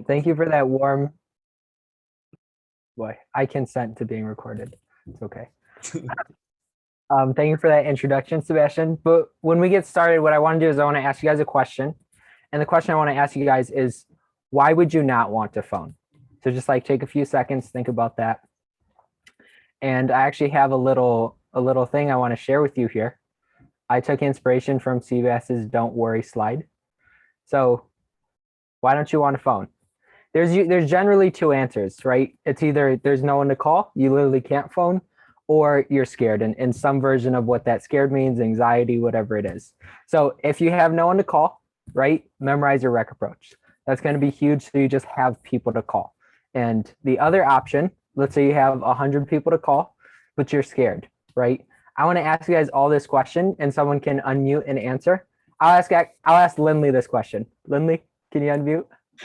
Thank you for that warm. Boy, I consent to being recorded. It's okay. Thank you for that introduction, Sebastian. But when we get started, what I want to do is I want to ask you guys a question. And the question I want to ask you guys is, why would you not want to phone? So just like take a few seconds, think about that. And I actually have a little thing I want to share with you here. I took inspiration from Seabass's "Don't Worry" slide. So why don't you want to phone? There's generally two answers, right? It's either there's no one to call, you literally can't phone, or you're scared, and in some version of what that scared means, anxiety, whatever it is. So if you have no one to call, right, memorize your rec approach. That's going to be huge. So you just have people to call. And the other option, let's say you have 100 people to call, but you're scared, right? I want to ask you guys all this question, and someone can unmute and answer. I'll ask Lindley this question. Lindley, can you unmute?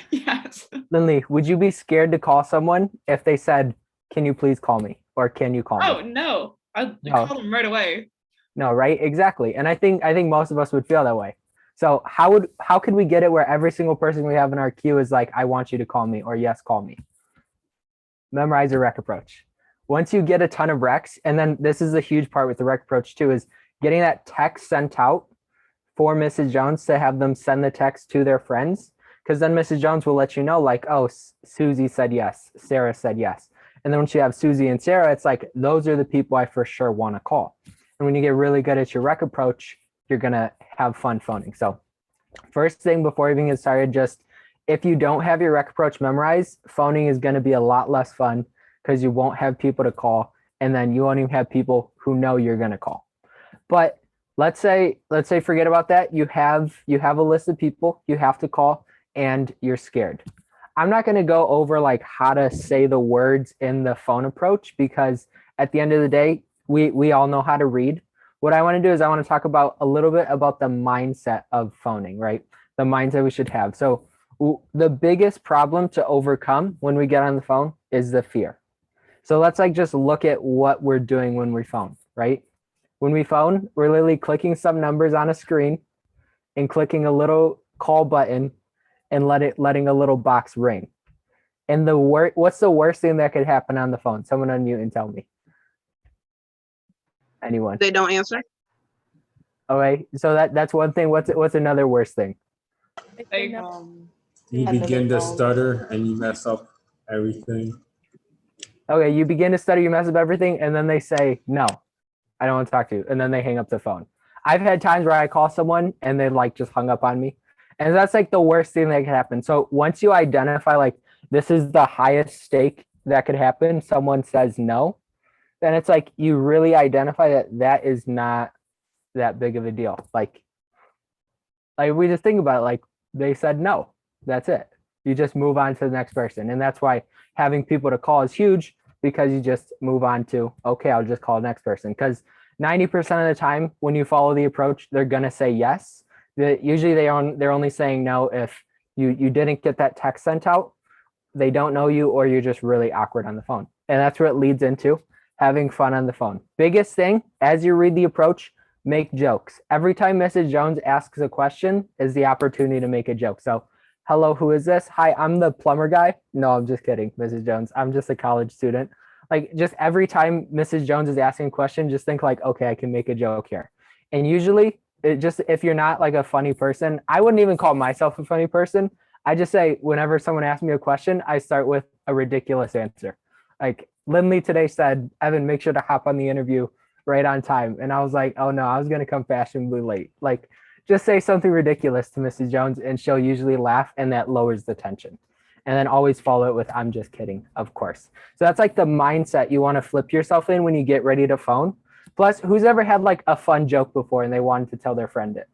Yes. Lindley, would you be scared to call someone if they said, "Can you please call me?" or "Can you call me?" Oh no, I No. called him right away. No, right? Exactly. And I think most of us would feel that way. So how could we get it where every single person we have in our queue is like, "I want you to call me," or "Yes, call me." Memorize your rec approach. Once you get a ton of recs, and then this is a huge part with the rec approach too, is getting that text sent out for Mrs. Jones to have them send the text to their friends, because then Mrs. Jones will let you know, like, oh, Susie said yes, Sarah said yes. And then once you have Susie and Sarah, it's like, those are the people I for sure want to call. And when you get really good at your rec approach, you're going to have fun phoning. So first thing before even get started, just if you don't have your rec approach memorized, phoning is going to be a lot less fun because you won't have people to call, and then you won't even have people who know you're going to call. But let's say forget about that. You have a list of people you have to call, and you're scared. I'm not going to go over like how to say the words in the phone approach, because at the end of the day, we all know how to read. What I want to do is I want to talk about a little bit about the mindset of phoning, right? The mindset we should have. So the biggest problem to overcome when we get on the phone is the fear. So let's like just look at what we're doing when we phone, right? When we phone, we're literally clicking some numbers on a screen and clicking a little call button and letting a little box ring. And what's the worst thing that could happen on the phone? Someone unmute and tell me. Anyone? They don't answer. Okay, so that's one thing. What's another worst thing? Like, You begin to stutter and you mess up everything. Okay, you begin to study, you mess up everything, and then they say, "No, I don't want to talk to you," and then they hang up the phone. I've had times where I call someone and they like just hung up on me, and that's like the worst thing that could happen. So once you identify like this is the highest stake that could happen, someone says no, then it's like you really identify that that is not that big of a deal. Like we just think about it, like they said no, that's it. You just move on to the next person, and that's why having people to call is huge, because you just move on to, okay, I'll just call the next person, because 90% of the time when you follow the approach, they're gonna say yes. Usually they're only saying no if you didn't get that text sent out, they don't know you, or you're just really awkward on the phone. And that's what it leads into, having fun on the phone. Biggest thing, as you read the approach, make jokes. Every time Mrs. Jones asks a question is the opportunity to make a joke. So, hello, who is this? Hi, I'm the plumber guy. No, I'm just kidding, Mrs. Jones. I'm just a college student. Like, just every time Mrs. Jones is asking a question, just think like, okay, I can make a joke here. And usually, if you're not like a funny person, I wouldn't even call myself a funny person. I just say, whenever someone asks me a question, I start with a ridiculous answer. Like Lindley today said, "Evan, make sure to hop on the interview right on time." And I was like, oh no, I was going to come fashionably late. Like, just say something ridiculous to Mrs. Jones and she'll usually laugh, and that lowers the tension. And then always follow it with, "I'm just kidding," of course. So that's like the mindset you want to flip yourself in when you get ready to phone. Plus, who's ever had like a fun joke before and they wanted to tell their friend it?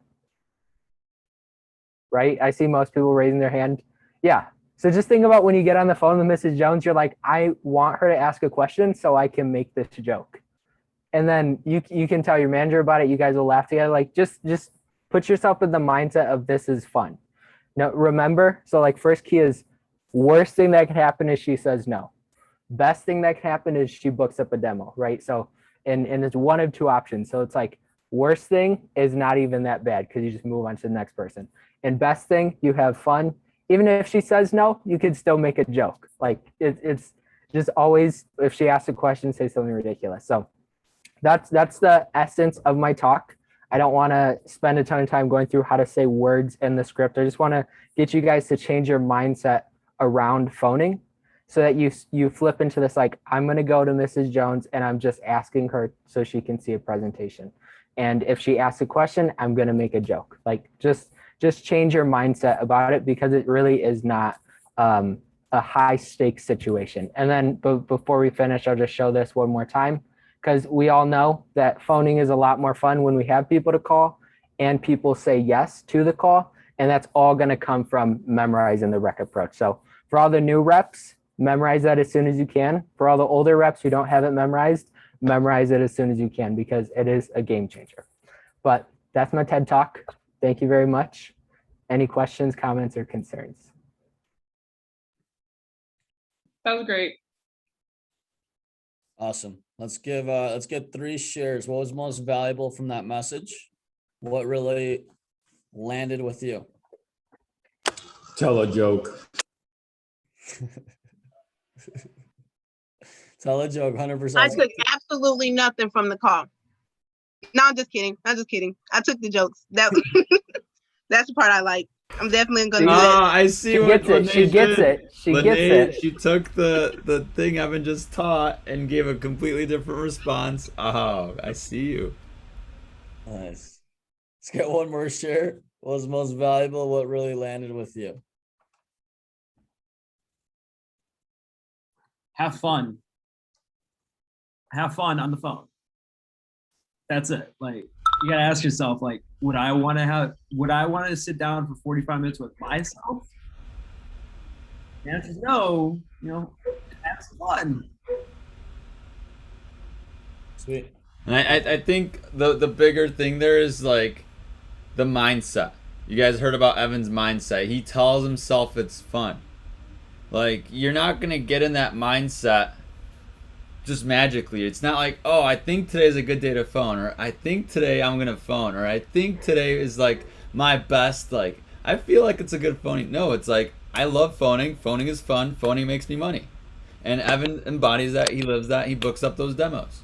Right? I see most people raising their hand. Yeah. So just think about when you get on the phone with Mrs. Jones, you're like, I want her to ask a question so I can make this joke. And then you can tell your manager about it. You guys will laugh together. Like just put yourself in the mindset of this is fun. Now remember, so like first key is, worst thing that could happen is she says no. Best thing that can happen is she books up a demo, right? So and it's one of two options. So it's like worst thing is not even that bad because you just move on to the next person. And best thing, you have fun even if she says no, you could still make a joke. Like it's just always, if she asks a question, say something ridiculous. So that's the essence of my talk. I don't want to spend a ton of time going through how to say words in the script. I just want to get you guys to change your mindset around phoning so that you flip into this, like, I'm going to go to Mrs. Jones and I'm just asking her so she can see a presentation. And if she asks a question, I'm going to make a joke. Like, just change your mindset about it, because it really is not a high stakes situation. And then before we finish, I'll just show this one more time, because we all know that phoning is a lot more fun when we have people to call and people say yes to the call. And that's all going to come from memorizing the rec approach. So for all the new reps, memorize that as soon as you can. For all the older reps who don't have it memorized, memorize it as soon as you can, because it is a game changer. But that's my TED Talk. Thank you very much. Any questions, comments, or concerns? That was great. Awesome. Let's get 3 shares. What was most valuable from that message? What really landed with you? Tell a joke. Tell a joke, 100%. I took absolutely nothing from the call. No, I'm just kidding. I'm just kidding. I took the jokes. That's the part I like. I'm definitely gonna do that. I see She what gets it. She Lene gets did. it. She Lene, gets it. She took the thing Evan just taught and gave a completely different response. Oh, I see you. Nice. Let's get one more share. What was most valuable? What really landed with you? Have fun. Have fun on the phone. That's it. Like, you gotta ask yourself, like, would I want to sit down for 45 minutes with myself? The answer is no. Have some fun. Sweet. And I think the bigger thing there is like the mindset. You guys heard about Evan's mindset. He tells himself it's fun. Like, you're not gonna get in that mindset just magically. It's not like, oh, I think today's a good day to phone, or I think today I'm gonna phone, or I think today is like my best, like I feel like it's a good phoning. No, it's like, I love phoning. Phoning is fun. Phoning makes me money. And Evan embodies that. He lives that. He books up those demos.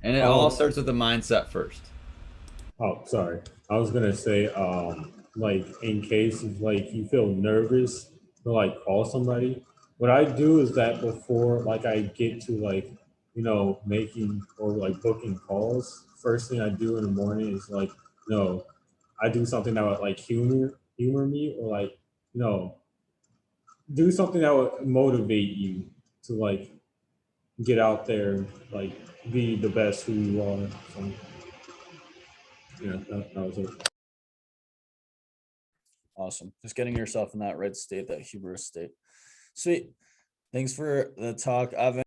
And it all starts with the mindset first. Oh, sorry. I was gonna say, like, in case of, like, you feel nervous to like call somebody, what I do is that before, like, I get to, like, making or like booking calls, first thing I do in the morning is like, I do something that would like humor me, or like, do something that would motivate you to like get out there, like be the best who you are. So, yeah, that was it. Awesome. Just getting yourself in that right state, that humorous state. Sweet. Thanks for the talk, Evan.